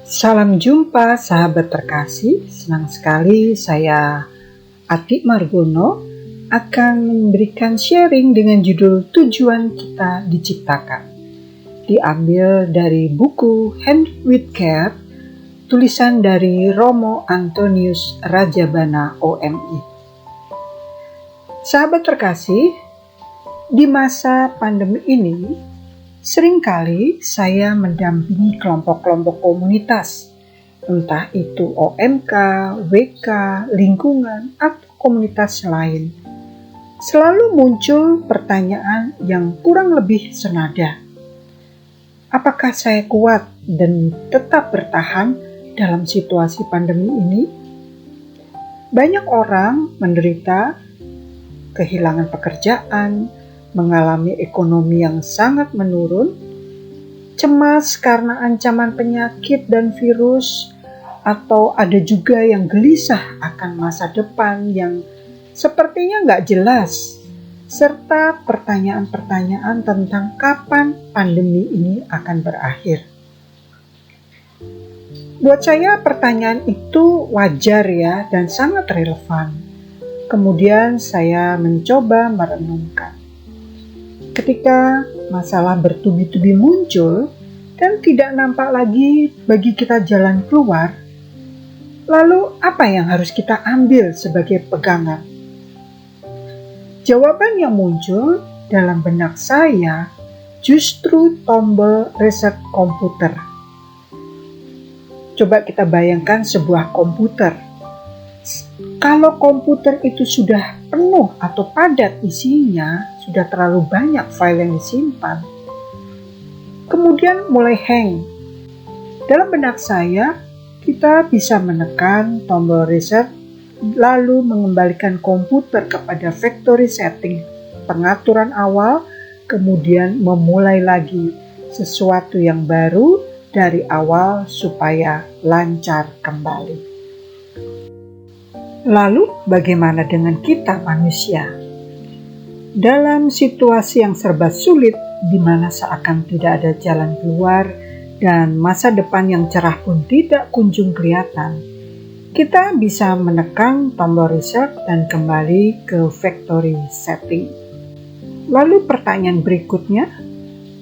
Salam jumpa sahabat terkasih, senang sekali saya Ati Margono akan memberikan sharing dengan judul Tujuan Kita Diciptakan. Diambil dari buku Henry Whitcare, tulisan dari Romo Antonius Rajabana OMI. Sahabat terkasih, di masa pandemi ini, seringkali saya mendampingi kelompok-kelompok komunitas, entah itu OMK, WK, lingkungan, atau komunitas lain. Selalu muncul pertanyaan yang kurang lebih senada. Apakah saya kuat dan tetap bertahan dalam situasi pandemi ini? Banyak orang menderita kehilangan pekerjaan, mengalami ekonomi yang sangat menurun, cemas karena ancaman penyakit dan virus, atau ada juga yang gelisah akan masa depan yang sepertinya nggak jelas, serta pertanyaan-pertanyaan tentang kapan pandemi ini akan berakhir. Buat saya pertanyaan itu wajar ya dan sangat relevan. Kemudian saya mencoba merenungkan. Ketika masalah bertubi-tubi muncul dan tidak nampak lagi bagi kita jalan keluar, lalu apa yang harus kita ambil sebagai pegangan? Jawaban yang muncul dalam benak saya justru tombol reset komputer. Coba kita bayangkan sebuah komputer. Kalau komputer itu sudah penuh atau padat isinya, sudah terlalu banyak file yang disimpan, kemudian mulai hang. Dalam benak saya, kita bisa menekan tombol reset, lalu mengembalikan komputer kepada factory setting, pengaturan awal, kemudian memulai lagi sesuatu yang baru dari awal supaya lancar kembali. Lalu bagaimana dengan kita manusia? Dalam situasi yang serba sulit, di mana seakan tidak ada jalan keluar dan masa depan yang cerah pun tidak kunjung kelihatan, kita bisa menekan tombol reset dan kembali ke factory setting. Lalu pertanyaan berikutnya,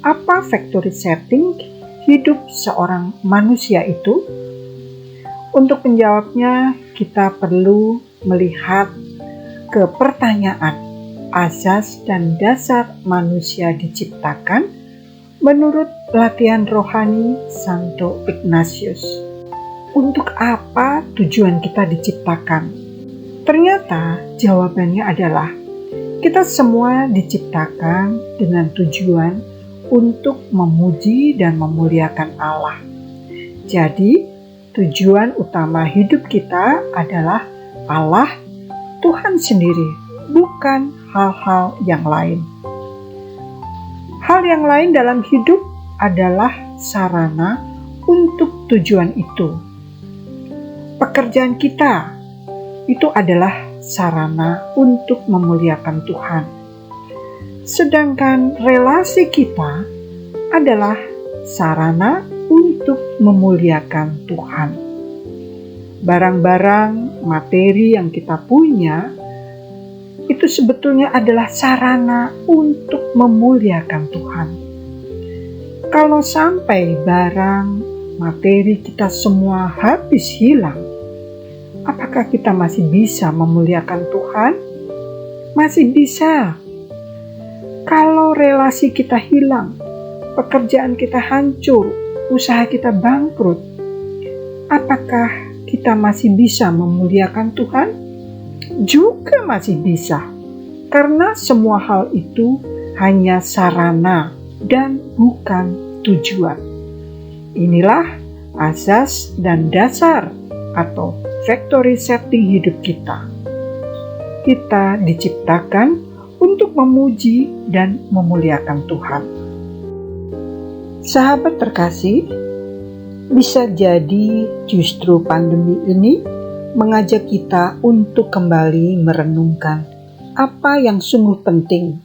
apa factory setting hidup seorang manusia itu? Untuk menjawabnya, kita perlu melihat ke pertanyaan asas dan dasar manusia diciptakan menurut latihan rohani Santo Ignatius. Untuk apa tujuan kita diciptakan? Ternyata jawabannya adalah kita semua diciptakan dengan tujuan untuk memuji dan memuliakan Allah. Jadi, tujuan utama hidup kita adalah Allah, Tuhan sendiri, bukan hal-hal yang lain. Hal yang lain dalam hidup adalah sarana untuk tujuan itu. Pekerjaan kita itu adalah sarana untuk memuliakan Tuhan. Sedangkan relasi kita adalah sarana untuk memuliakan Tuhan. Barang-barang, materi yang kita punya itu sebetulnya adalah sarana untuk memuliakan Tuhan. Kalau sampai barang, materi kita semua habis hilang, apakah kita masih bisa memuliakan Tuhan? Masih bisa. Kalau relasi kita hilang, pekerjaan kita hancur, usaha kita bangkrut, apakah kita masih bisa memuliakan Tuhan? Juga masih bisa, karena semua hal itu hanya sarana dan bukan tujuan. Inilah asas dan dasar atau factory setting hidup kita. Kita diciptakan untuk memuji dan memuliakan Tuhan. Sahabat terkasih, bisa jadi justru pandemi ini mengajak kita untuk kembali merenungkan apa yang sungguh penting.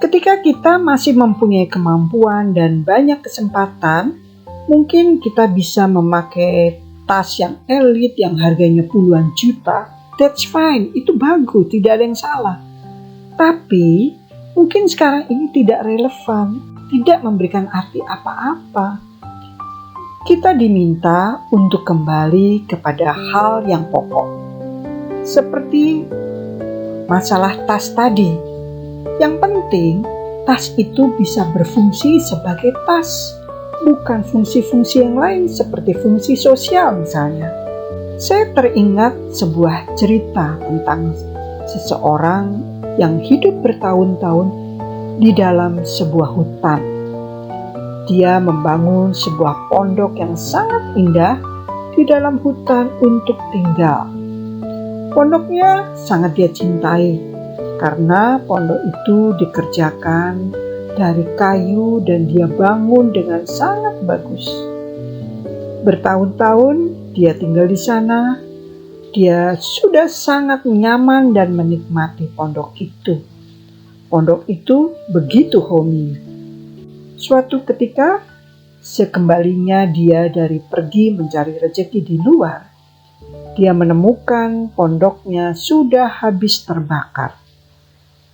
Ketika kita masih mempunyai kemampuan dan banyak kesempatan, mungkin kita bisa memakai tas yang elit yang harganya puluhan juta. That's fine, itu bagus, tidak ada yang salah. Tapi mungkin sekarang ini tidak relevan, tidak memberikan arti apa-apa. Kita diminta untuk kembali kepada hal yang pokok. Seperti masalah tas tadi. Yang penting, tas itu bisa berfungsi sebagai tas, bukan fungsi-fungsi yang lain seperti fungsi sosial misalnya. Saya teringat sebuah cerita tentang seseorang yang hidup bertahun-tahun di dalam sebuah hutan. Dia membangun sebuah pondok yang sangat indah di dalam hutan untuk tinggal. Pondoknya sangat dia cintai, karena pondok itu dikerjakan dari kayu dan dia bangun dengan sangat bagus. Bertahun-tahun dia tinggal di sana, dia sudah sangat nyaman dan menikmati pondok itu. Pondok itu begitu homey. Suatu ketika, sekembalinya dia dari pergi mencari rezeki di luar, dia menemukan pondoknya sudah habis terbakar.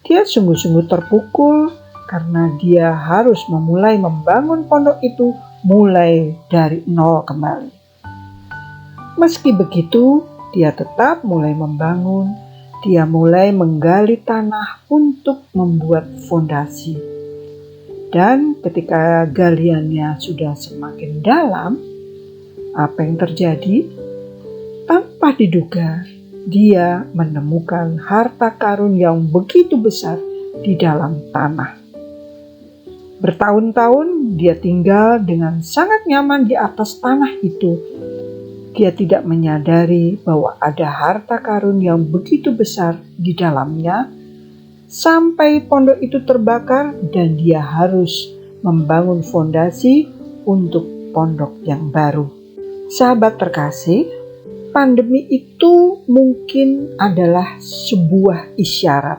Dia sungguh-sungguh terpukul karena dia harus memulai membangun pondok itu mulai dari nol kembali. Meski begitu, dia tetap mulai membangun. Dia mulai menggali tanah untuk membuat fondasi. Dan ketika galiannya sudah semakin dalam, apa yang terjadi? Tanpa diduga, dia menemukan harta karun yang begitu besar di dalam tanah. Bertahun-tahun dia tinggal dengan sangat nyaman di atas tanah itu. Dia tidak menyadari bahwa ada harta karun yang begitu besar di dalamnya, sampai pondok itu terbakar dan dia harus membangun fondasi untuk pondok yang baru. Sahabat terkasih, pandemi itu mungkin adalah sebuah isyarat,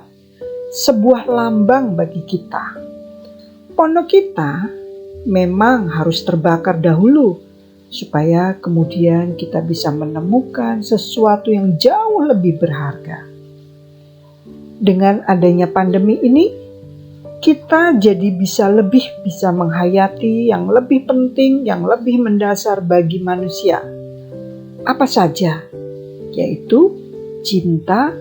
sebuah lambang bagi kita. Pondok kita memang harus terbakar dahulu, supaya kemudian kita bisa menemukan sesuatu yang jauh lebih berharga. Dengan adanya pandemi ini, kita jadi lebih bisa menghayati yang lebih penting, yang lebih mendasar bagi manusia. Apa saja, yaitu cinta,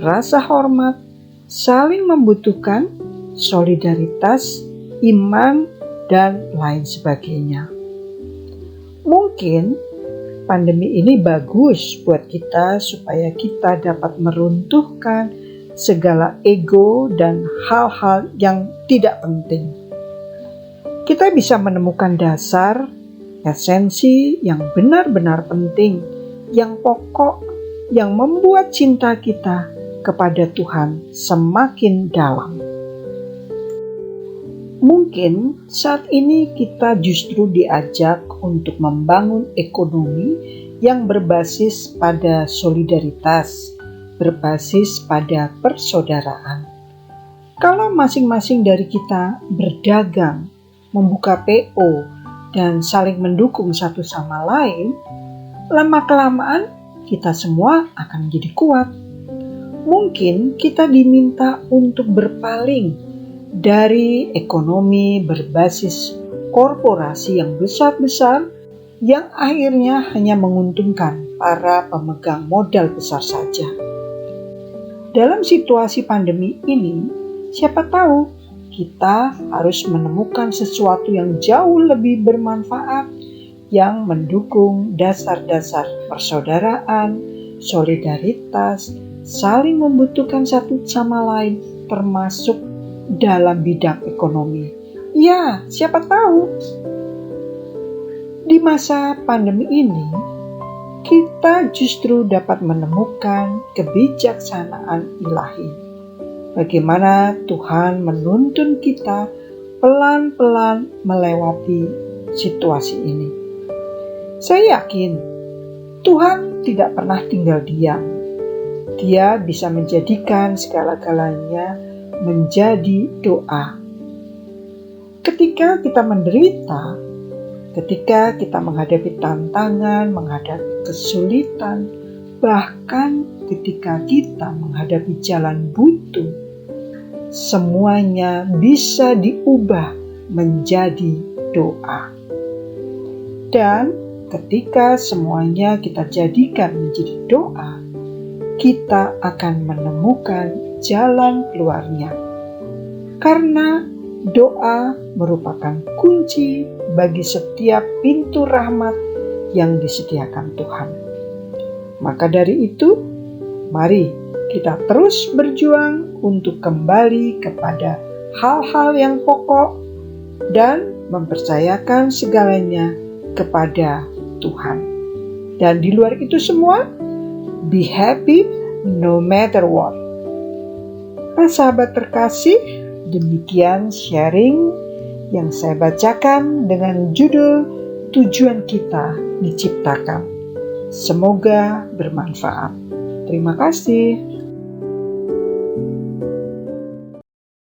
rasa hormat, saling membutuhkan, solidaritas, iman, dan lain sebagainya. Mungkin pandemi ini bagus buat kita supaya kita dapat meruntuhkan segala ego dan hal-hal yang tidak penting. Kita bisa menemukan dasar esensi yang benar-benar penting, yang pokok, yang membuat cinta kita kepada Tuhan semakin dalam. Mungkin saat ini kita justru diajak untuk membangun ekonomi yang berbasis pada solidaritas, berbasis pada persaudaraan. Kalau masing-masing dari kita berdagang, membuka PO, dan saling mendukung satu sama lain, lama-kelamaan kita semua akan menjadi kuat. Mungkin kita diminta untuk berpaling dari ekonomi berbasis korporasi yang besar-besar yang akhirnya hanya menguntungkan para pemegang modal besar saja. Dalam situasi pandemi ini, siapa tahu kita harus menemukan sesuatu yang jauh lebih bermanfaat, yang mendukung dasar-dasar persaudaraan, solidaritas, saling membutuhkan satu sama lain, termasuk dalam bidang ekonomi. Ya, siapa tahu di masa pandemi ini kita justru dapat menemukan kebijaksanaan ilahi. Bagaimana Tuhan menuntun kita pelan-pelan melewati situasi ini. Saya yakin Tuhan tidak pernah tinggal diam. Dia bisa menjadikan segala-galanya menjadi doa. Ketika kita menderita, ketika kita menghadapi tantangan, menghadapi kesulitan, bahkan ketika kita menghadapi jalan buntu, semuanya bisa diubah menjadi doa. Dan ketika semuanya kita jadikan menjadi doa, kita akan menemukan jalan keluarnya. Karena doa merupakan kunci bagi setiap pintu rahmat yang disediakan Tuhan. Maka dari itu, mari kita terus berjuang untuk kembali kepada hal-hal yang pokok dan mempercayakan segalanya kepada Tuhan. Dan di luar itu semua, be happy no matter what. Nah, sahabat terkasih, demikian sharing yang saya bacakan dengan judul Tujuan Kita Diciptakan. Semoga bermanfaat. Terima kasih.